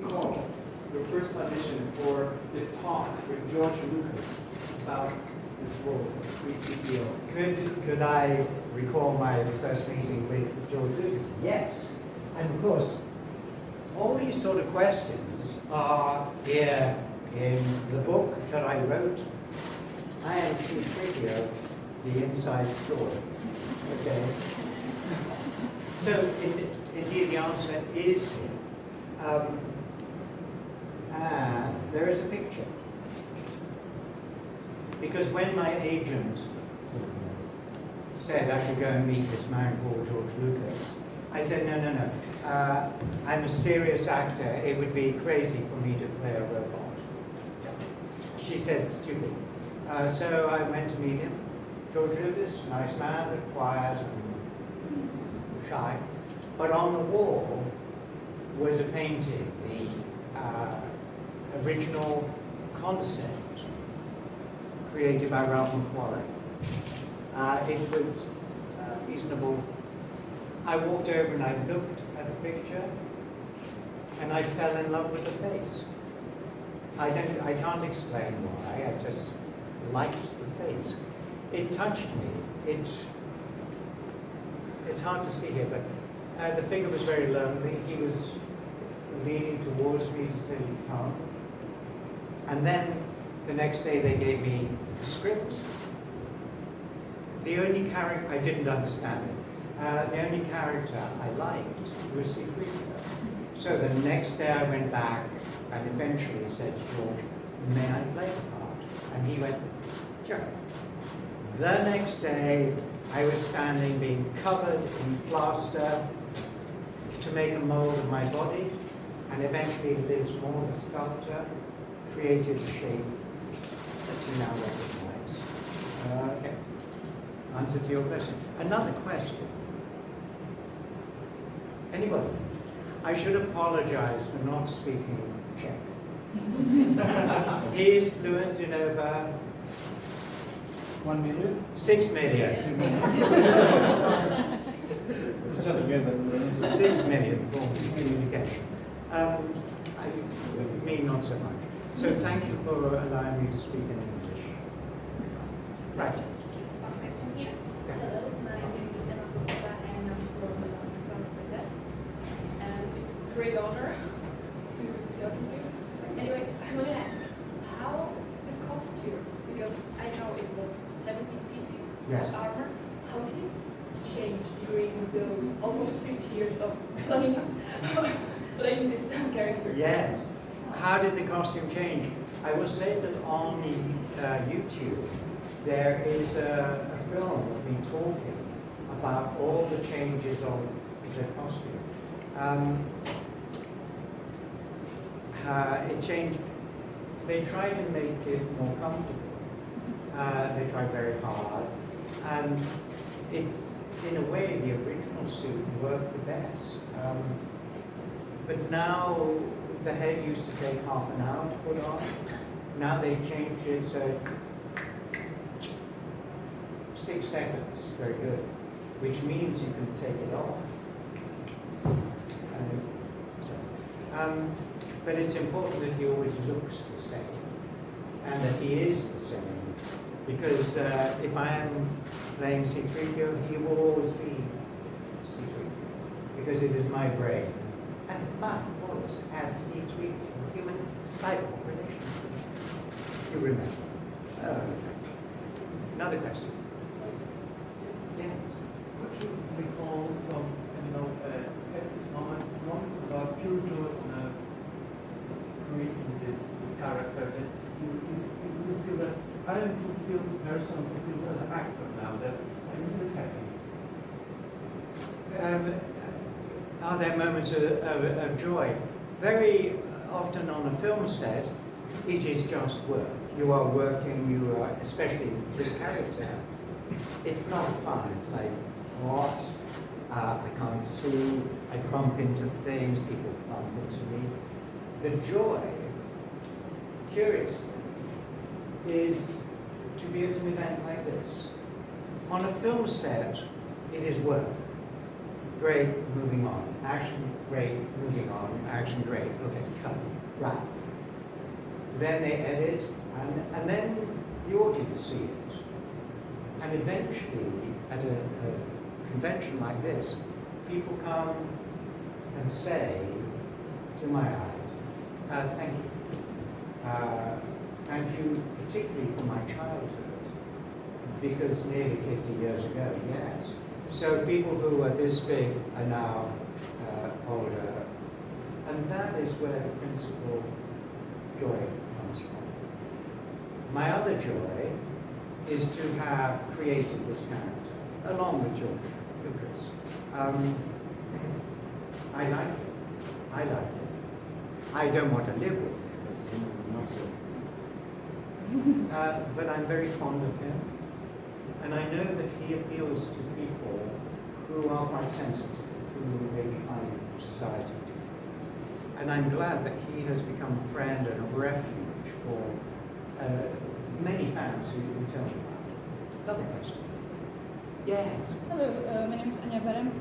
Recall your first audition for the talk with George Lucas about this role, C-3PO. Could I recall my first meeting with George Lucas? Yes. And of course, all these sort of questions are here in the book that I wrote. I am C-3PO, the inside story. Okay. So indeed the answer is here. And there is a picture. Because when my agent said I should go and meet this man called George Lucas, I said, no. I'm a serious actor. It would be crazy for me to play a robot. She said, stupid. So I went to meet him. George Lucas, nice man, but quiet and shy. But on the wall was a painting, the original concept created by Ralph McQuarrie. It was reasonable. I walked over and I looked at the picture and I fell in love with the face. I can't explain why, I just liked the face. It touched me. It's hard to see here, but the figure was very lonely. He was leaning towards me to say, come. And then the next day they gave me a script. The only character, I didn't understand it. The only character I liked was C-3PO. So the next day I went back and eventually said to George, may I play the part? And he went, sure. The next day I was standing being covered in plaster to make a mold of my body, and eventually Liz Moore, the sculptor, created a shape that you now recognize. Okay. Answer to your question. Another question. Anybody? I should apologize for not speaking Czech. He is fluent in over 1 million? 6 million. Yes. 6 million forms of communication. Me, not so much. So thank you for allowing me to speak in English. Right. One question here. Okay. Hello, my name is Emma Costa and I'm from Prague, and it's a great honor to be talking to you. Anyway, I want to ask how the costume, because I know it was 70 pieces Yes. of armor, how did it change during those almost 50 years of playing this character? Yes. How did the costume change? I will say that on YouTube there is a film of me talking about all the changes of the costume. It changed. They tried to make it more comfortable. They tried very hard, and in a way, the original suit worked the best. But now, the head used to take half an hour to put on. Now they changed it so 6 seconds, very good, which means you can take it off. But it's important that he always looks the same, and that he is the same, because if I am playing C-3PO, he will always be C-3PO, because it is my brain and my voice as C-3PO, human cyborg relationship. You remember. Another question. Yeah. Could you recall some, at this moment about pure joy on creating this character that you feel that I am a fulfilled person, fulfilled as an actor now, that I'm really happy? Are there moments of joy? Very often on a film set, it is just work. You are working, you are, especially this character, it's not fun. It's like, what? I can't see, I bump into things, people bump into me. The joy, curiously, is to be at an event like this. On a film set, it is work. great, moving on. Action, great, moving on. Action, great. Okay, cut. Right. Then they edit, and then the audience see it. And eventually, at a convention like this, people come and say to my eyes, thank you. Thank you particularly for my childhood, because nearly 50 years ago, yes. So people who were this big are now older, and that is where the principal joy comes from. My other joy is to have created this character, along with George Lucas. I like it. I like it. I don't want to live with him. That's not so. But I'm very fond of him, and I know that he appeals to people who are quite sensitive, who maybe find society difficult. And I'm glad that he has become a friend and a refuge for many fans who tell me about it. Another question. Yes. Hello, my name is Anya Barem.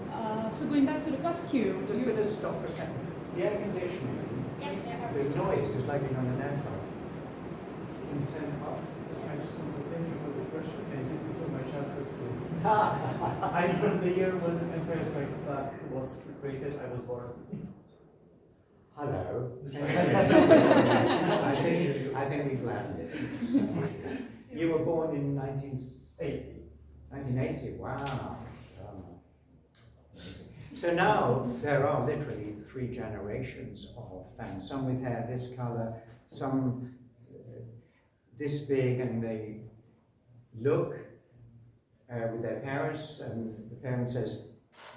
So going back to the costume. Just going to stop for a second. The air conditioning, the noise is like being on an aircraft. Can you turn it off? I just want to thank you for the question. I did it from my childhood too. I'm from the year when Empire Strikes Back was created. I was born. Hello. I think we've landed. You were born in 1980. 1980. Wow. So now there are literally 3 generations of fans. Some with hair this color, some this big, and they look with their parents, and the parent says,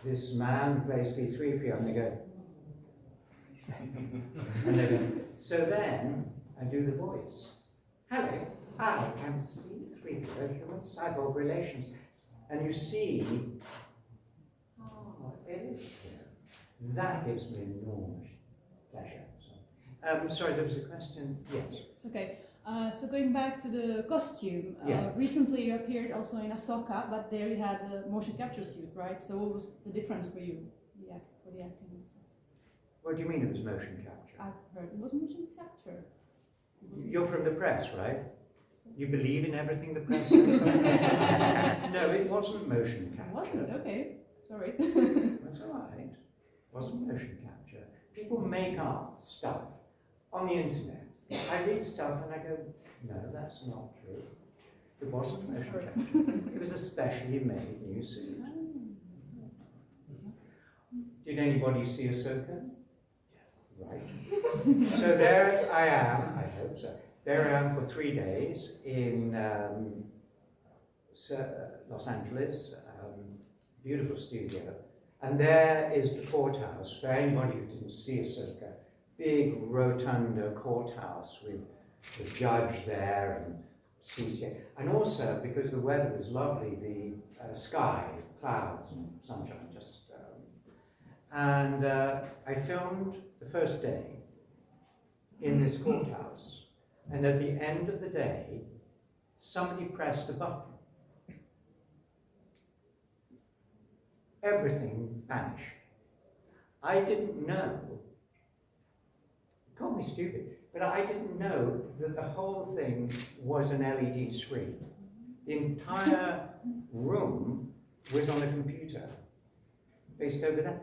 "This man plays C-3PO," and they go, and they go. So then I do the voice. Hello, I am C-3PO, human cyborg relations, and you see. It is here. That gives me enormous pleasure. Sorry, there was a question. Yes. It's okay. So going back to the costume, Yeah. recently you appeared also in Ahsoka, but there you had the motion capture suit, right? So what was the difference for you, for the acting itself? What do you mean it was motion capture? I've heard it was motion capture. You're from the press, right? You believe in everything the press says? No, it wasn't motion capture. It wasn't? Okay. Sorry. That's all right. It wasn't motion capture. People make up stuff on the internet. I read stuff and I go, no, that's not true. It wasn't motion capture. It was a specially made new suit. Did anybody see Ahsoka? Yes. Right. So there I am, I hope so. There I am for 3 days in Los Angeles. Beautiful studio. And there is the courthouse. For anybody who didn't see Ahsoka, big rotunda courthouse with the judge there and seating. And also, because the weather was lovely, the sky, clouds and sunshine, just. And I filmed the first day in this courthouse. And at the end of the day, somebody pressed a button. Everything vanished. I didn't know, call me stupid, but I didn't know that the whole thing was an LED screen. The entire room was on a computer based over there.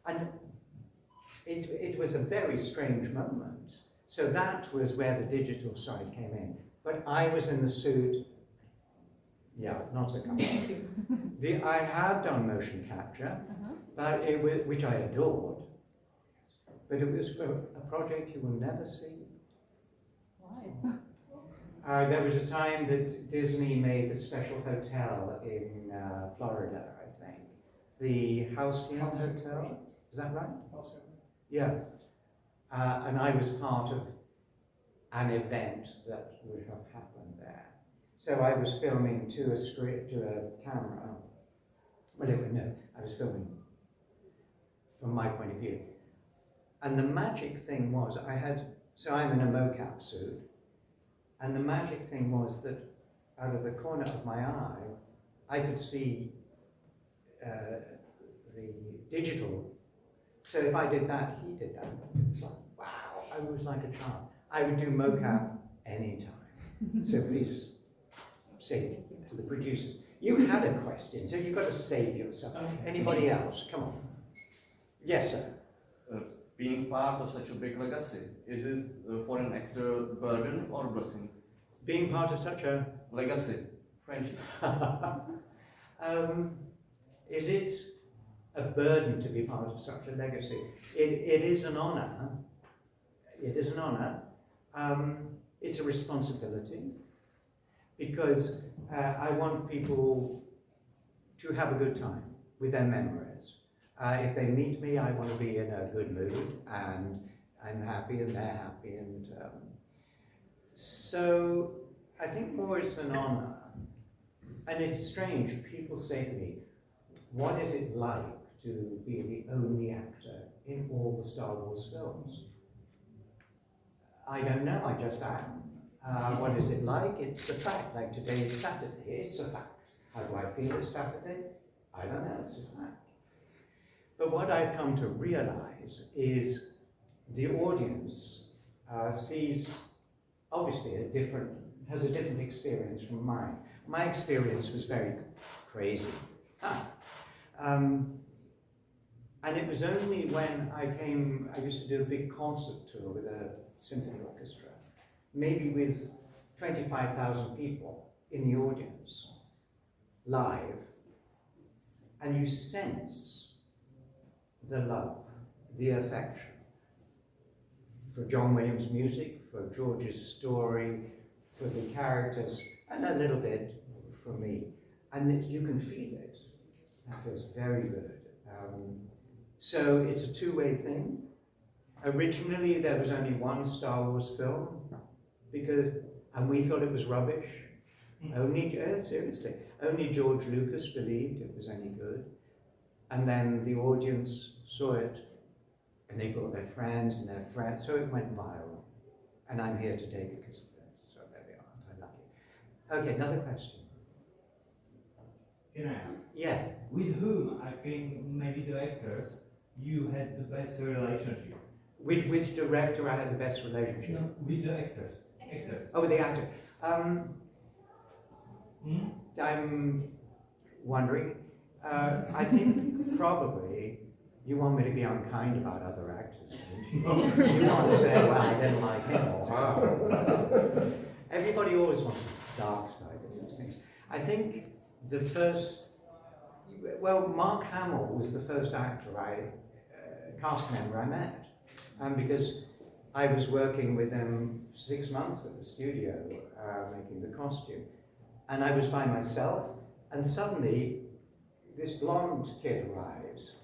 And it was a very strange moment. So that was where the digital side came in. But I was in the suit. Yeah, not a company. I have done motion capture, but which I adored, but it was for a project you will never see. Why? There was a time that Disney made a special hotel in Florida, I think. The Halcyon Hotel, is that right? Halcyon. Yeah. And I was part of an event that would have happened there. So I was filming to a script, to a camera. Whatever, no, I was filming from my point of view. And the magic thing was, I'm in a mocap suit, and the magic thing was that out of the corner of my eye, I could see the digital. So if I did that, he did that. It was like, wow, I was like a child. I would do mocap anytime. So please say to the producers, you had a question, so you've got to save yourself. Anybody else? Come on. Yes, sir. Being part of such a big legacy, is this for an actor burden or blessing? Being part of such a Legacy, friendship. Is it a burden to be part of such a legacy? It is an honor. It is an honor. It's a responsibility, because I want people to have a good time with their memories. If they meet me, I want to be in a good mood, and I'm happy and they're happy. And so I think more it's an honor. And it's strange, people say to me, what is it like to be the only actor in all the Star Wars films? I don't know, I just am. What is it like? It's a fact. Like today is Saturday, it's a fact. How do I feel it's Saturday? I don't know, it's a fact. But what I've come to realize is the audience sees, obviously, has a different experience from mine. My experience was very crazy. And it was only when I used to do a big concert tour with a symphony orchestra, maybe with 25,000 people in the audience, live, and you sense the love, the affection for John Williams' music, for George's story, for the characters, and a little bit for me. And you can feel it. That feels very good. So it's a two-way thing. Originally, there was only one Star Wars film, and we thought it was rubbish. Seriously, only George Lucas believed it was any good. And then the audience saw it, and they brought their friends and their friends, so it went viral. And I'm here today because of it. So there we are, I'm lucky. Okay, another question. Can I ask? Yeah. With whom, I think, maybe the actors, you had the best relationship? With which director I had the best relationship? No, with the actors. Actors. Oh, with the actor. I'm wondering. I think probably you want me to be unkind about other actors. You want to say, well, I didn't like him or her. Everybody always wants the dark side of those things. I think the first, Mark Hamill was the first actor cast member I met. Because I was working with him 6 months at the studio, making the costume. And I was by myself, and suddenly this blonde kid arrives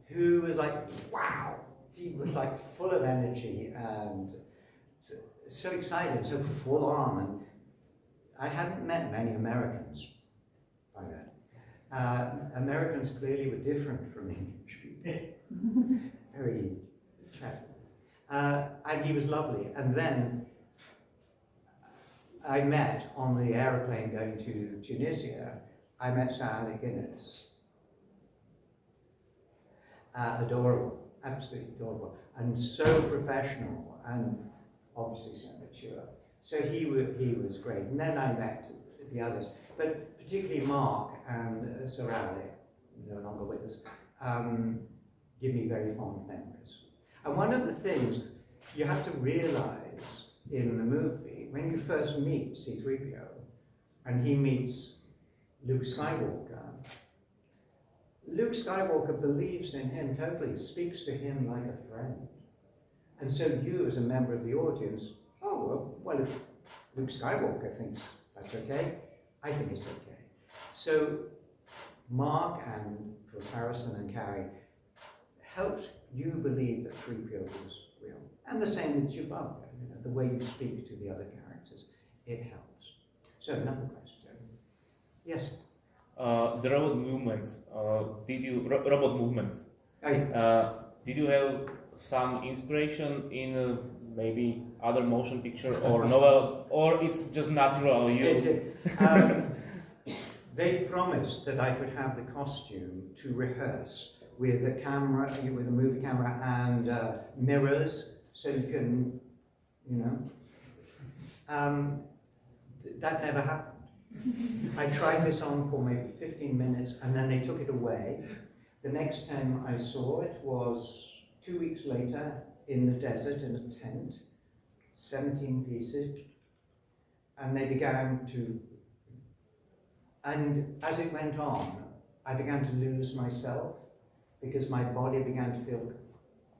who was like, wow! He was like full of energy and so excited, so full on. And I hadn't met many Americans by then. Americans clearly were different from English people. Very chatty. And he was lovely. And then I met on the aeroplane going to Tunisia, I met Sir Alec Guinness. Adorable, absolutely adorable, and so professional, and obviously so mature. So he was great. And then I met the others, but particularly Mark and Sir Alec, no longer with us, give me very fond memories. And one of the things you have to realize in the movie, when you first meet C-3PO, and he meets Luke Skywalker, Luke Skywalker believes in him totally, speaks to him like a friend. And so you, as a member of the audience, well, if Luke Skywalker thinks that's okay, I think it's okay. So Mark and of course Harrison and Carrie helped you believe that 3PO was real. And the same with Chewbacca, the way you speak to the other characters, it helps. So another question. Yes? The robot movements. Robot movements? Oh, yeah. Did you have some inspiration in maybe other motion picture or novel, or it's just natural? They promised that I could have the costume to rehearse with a camera, with a movie camera and mirrors, so you can, you know. That never happened. I tried this on for maybe 15 minutes and then they took it away. The next time I saw it was 2 weeks later in the desert in a tent, 17 pieces, and they began to, and as it went on, I began to lose myself because my body began to feel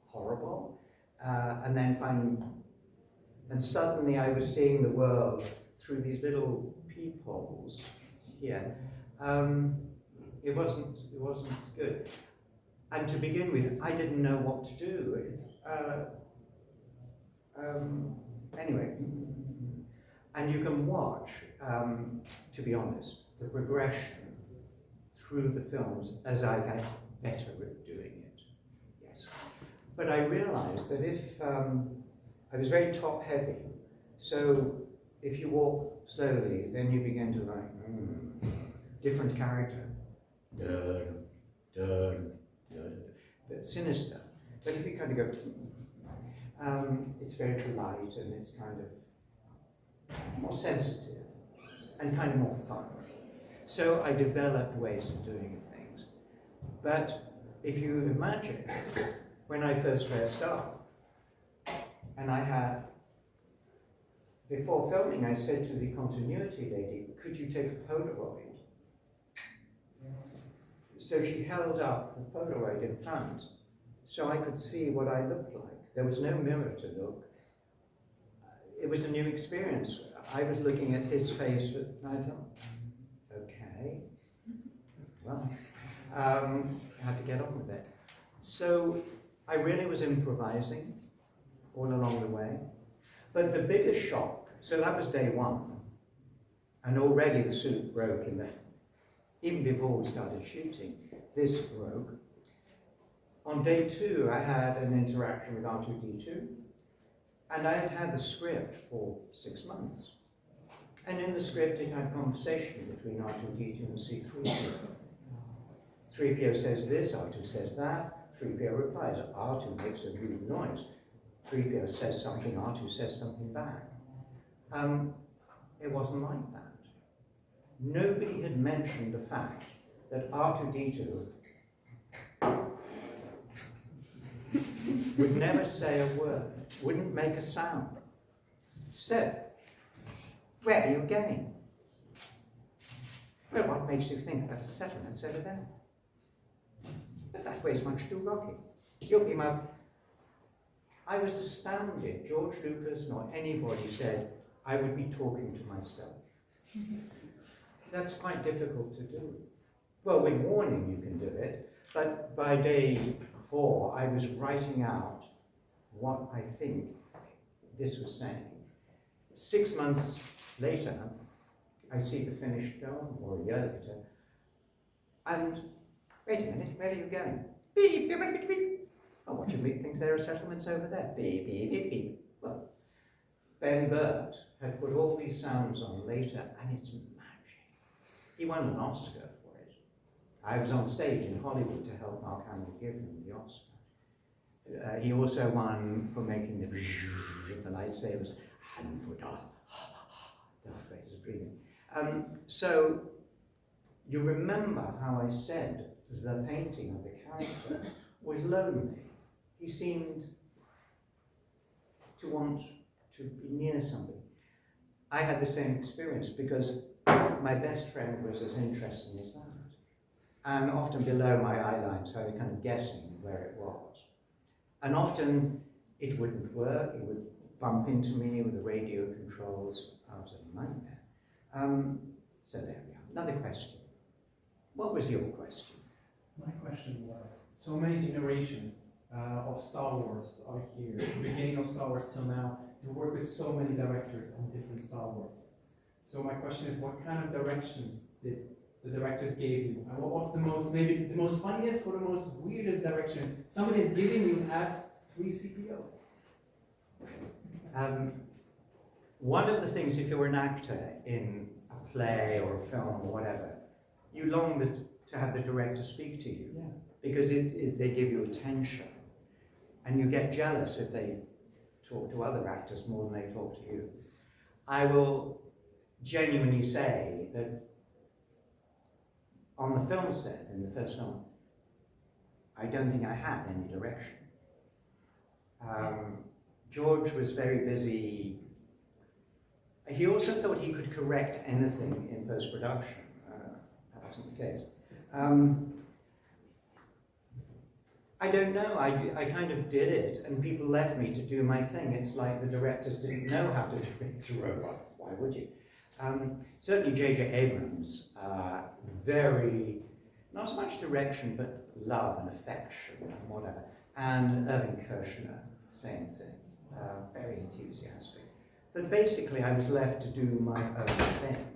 horrible, and then finally, and suddenly I was seeing the world through these little peepholes here. It wasn't good. And to begin with, I didn't know what to do. Anyway, and you can watch, to be honest, the progression through the films as I get better at doing it. Yes. But I realized that if I was very top heavy, so if you walk slowly, then you begin to like, different character. But sinister. But if you kind of go, it's very polite and it's kind of more sensitive and kind of more fun. So I developed ways of doing things. But if you imagine, when I first dressed up, and I had, before filming, I said to the continuity lady, could you take a Polaroid? So she held up the Polaroid in front so I could see what I looked like. There was no mirror to look. It was a new experience. I was looking at his face and I thought, okay, well, I had to get on with it. So I really was improvising all along the way. But the biggest shock, so that was day one, and already the suit broke in there. Even before we started shooting, this broke. On day two, I had an interaction with R2-D2, and I had had the script for 6 months. And in the script, it had conversation between R2-D2 and C-3PO. 3PO says this, R2 says that, 3PO replies, R2 makes a rude noise. 3PO says something, R2 says something back. It wasn't like that. Nobody had mentioned the fact that R2-D2 would never say a word, wouldn't make a sound. So, where are you going? Well, what makes you think that a settlement's over there? But that way's much too rocky. You'll be my... I was astounded. George Lucas, nor anybody said I would be talking to myself. That's quite difficult to do. Well, with warning you can do it, but by day 4, I was writing out what I think this was saying. 6 months later, I see the finished film, or a year later, and wait a minute, where are you going? Beep, beep, beep, beep. Oh, what do you think there are settlements over there? Beep, beep, beep, beep. Well, Ben Burt had put all these sounds on later, and it's magic. He won an Oscar for it. I was on stage in Hollywood to help Mark Hamill give him the Oscar. He also won for making the lightsabers. Hand for Darth. Darth Vader's breathing. So you remember how I said the painting of the character was lonely. He seemed to want to be near somebody. I had the same experience because my best friend was as interesting as that. And often below my eye line, so I was kind of guessing where it was. And often it wouldn't work, it would bump into me with the radio controls. I was a nightmare. So there we are. Another question. What was your question? My question was, so many generations of Star Wars are here. At the beginning of Star Wars till now, you work with so many directors on different Star Wars. So my question is, what kind of directions did the directors gave you? And what was the most, maybe the most funniest or the most weirdest direction somebody is giving you as 3CPO? One of the things, if you're an actor in a play or a film or whatever, you long to have the director speak to you. Yeah. because they give you attention, and you get jealous if they talk to other actors more than they talk to you. I will genuinely say that on the film set, in the first film, I don't think I had any direction. George was very busy. He also thought he could correct anything in post-production. That wasn't the case. I don't know, I kind of did it, and people left me to do my thing. It's like the directors didn't know how to direct a robot. Why would you? Certainly J.J. Abrams, very, not so much direction, but love and affection and whatever. And Irving Kershner, same thing, very enthusiastic. But basically I was left to do my own thing.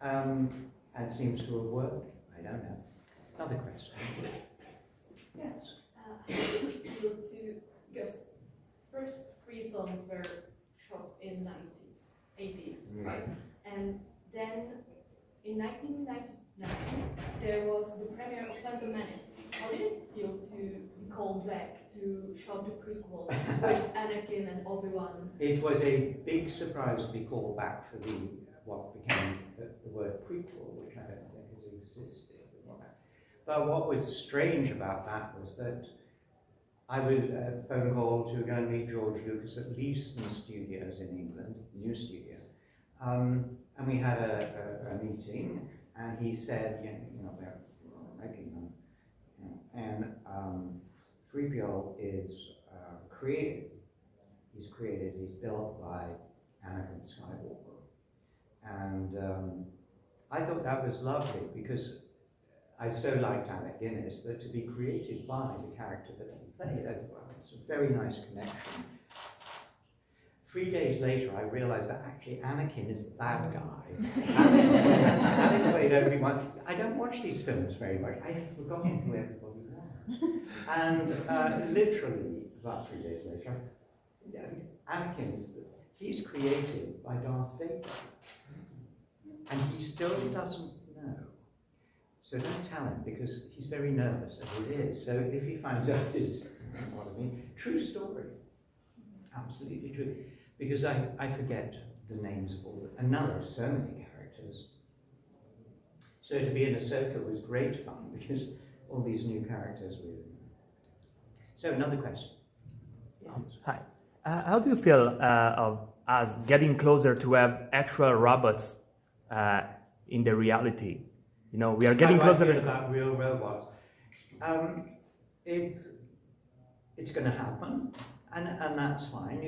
And it seems to have worked. I don't know. Another question. Yes. How did you feel to, because first 3 films were shot in 1980s, Right. and then in 1999 there was the premiere of Phantom Menace. How did it feel to be called back to shot the prequels with Anakin and Obi-Wan? It was a big surprise to be called back for what became the word prequel, which I don't think has existed. But what was strange about that was that I would phone call to go and meet George Lucas at Leeson Studios in England, new studio, and we had a meeting, and he said, we're making them, and 3PO is created. He's built by Anakin Skywalker, and I thought that was lovely because I so liked Alec Guinness that to be created by the character that he played as well. It's a very nice connection. 3 days later, I realized that actually Anakin is the bad guy. Anakin played Obi-Wan. I don't watch these films very much. I had forgotten who everybody was. And literally, about 3 days later, Anakin he's created by Darth Vader. And he still doesn't know. So don't tell him, because he's very nervous, as it is. So if he finds out it's what I mean, true story, absolutely true. Because I forget the names of all, and now there are so many characters. So to be in Ahsoka was great fun, because all these new characters were. So another question. Yes. Hi. How do you feel of us getting closer to have actual robots in the reality? You know, we are getting closer to about real robots. It's going to happen, and that's fine.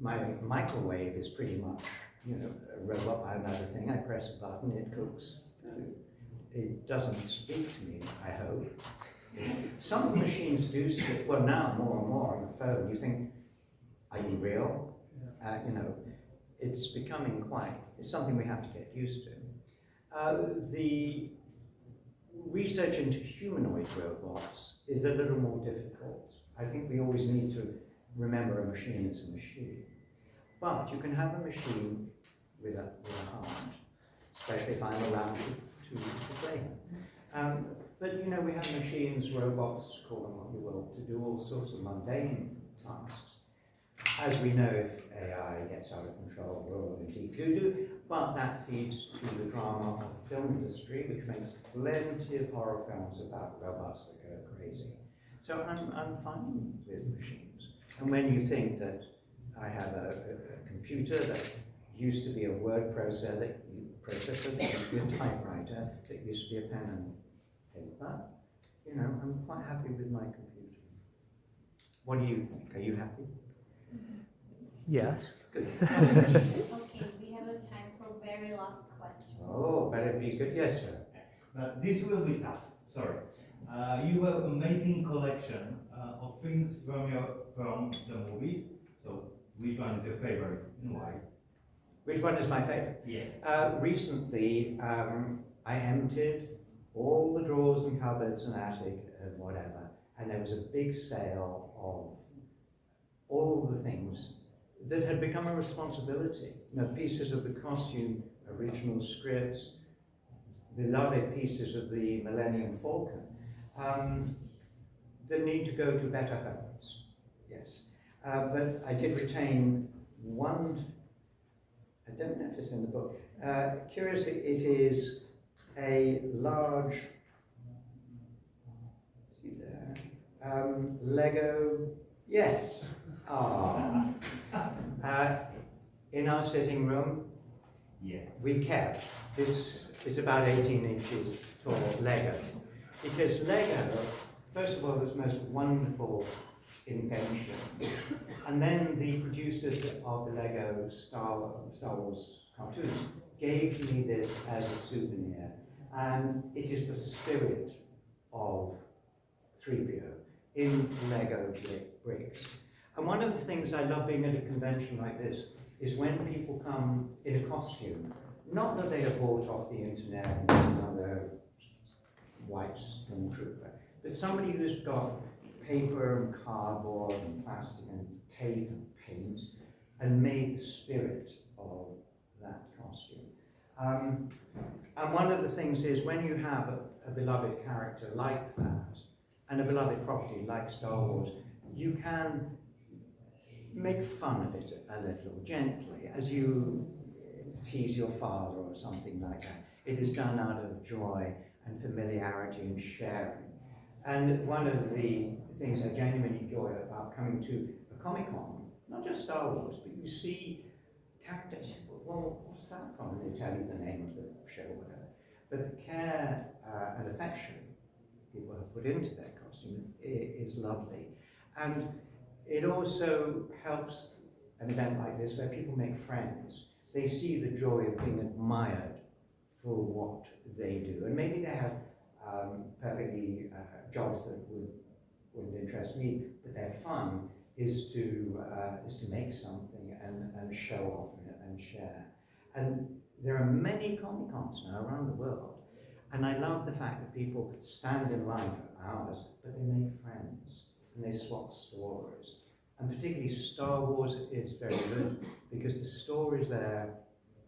My microwave is pretty much, a robot by another thing. I press a button, it cooks food. It doesn't speak to me, I hope. Some machines do speak. Well, now more and more on the phone. You think, are you real? It's becoming it's something we have to get used to. The research into humanoid robots is a little more difficult. I think we always need to remember a machine is a machine. But you can have a machine with a heart, especially if I'm around to play him. But we have machines, robots, call them what you will, to do all sorts of mundane tasks. As we know, if AI gets out of control, we'll indeed do. But that feeds to the drama of the film industry, which makes plenty of horror films about robots that go crazy. So I'm fine with machines. And when you think that I have a computer that used to be a word processor, that used to be a typewriter, that used to be a pen and paper, I'm quite happy with my computer. What do you think? Are you happy? Yes. Good. Okay, we have a time for very last question. Oh, better be good. Yes, sir. This will be tough. Sorry. You have amazing collection of films from the movies. So, which one is your favorite and why? Which one is my favorite? Yes. Recently, I emptied all the drawers and cupboards and attic and whatever, and there was a big sale of all the things that had become a responsibility. Pieces of the costume, original scripts, beloved pieces of the Millennium Falcon. The need to go to better homes, yes. But I did retain one, I don't know if it's in the book. Curiously, it is a large, see there, Lego, yes. In our sitting room, Yes. we kept, this is about 18 inches tall Lego. Because Lego, first of all, was the most wonderful invention. And then the producers of the Lego Star Wars cartoons gave me this as a souvenir. And it is the spirit of 3PO in Lego bricks. And one of the things I love being at a convention like this is when people come in a costume, not that they are bought off the internet and another white stormtrooper, but somebody who's got paper and cardboard and plastic and tape and paint and made the spirit of that costume. And one of the things is when you have a beloved character like that and a beloved property like Star Wars, you can make fun of it a little gently as you tease your father or something like that. It is done out of joy and familiarity and sharing. And one of the things I genuinely enjoy about coming to a Comic-Con, not just Star Wars, but you see characters, well, what's that from? And they tell you the name of the show or whatever. But the care and affection people have put into their costume is lovely. And it also helps an event like this where people make friends. They see the joy of being admired for what they do. And maybe they have perfectly jobs that wouldn't interest me, but their fun is to make something and show off and share. And there are many Comic-Cons now around the world. And I love the fact that people stand in line for hours, but they make friends and they swap stories. And particularly Star Wars is very good because the stories there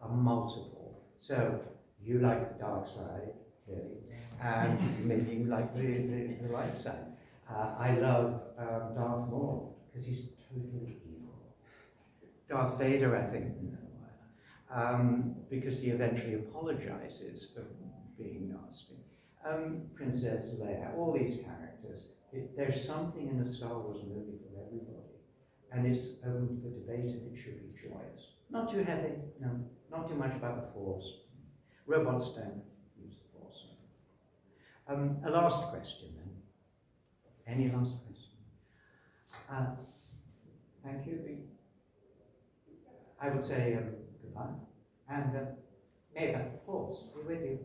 are multiple. So you like the dark side, clearly, and maybe you like the light side. I love Darth Maul because he's totally evil. Darth Vader, I think, no, because he eventually apologizes for being nasty. Princess Leia, all these characters. There's something in a Star Wars movie for everybody. And it's open for debate and it should be joyous. Not too heavy, no, not too much about the Force. Robots don't use the Force. A last question then. Any last question? Thank you. I would say goodbye. And may the Force be with you.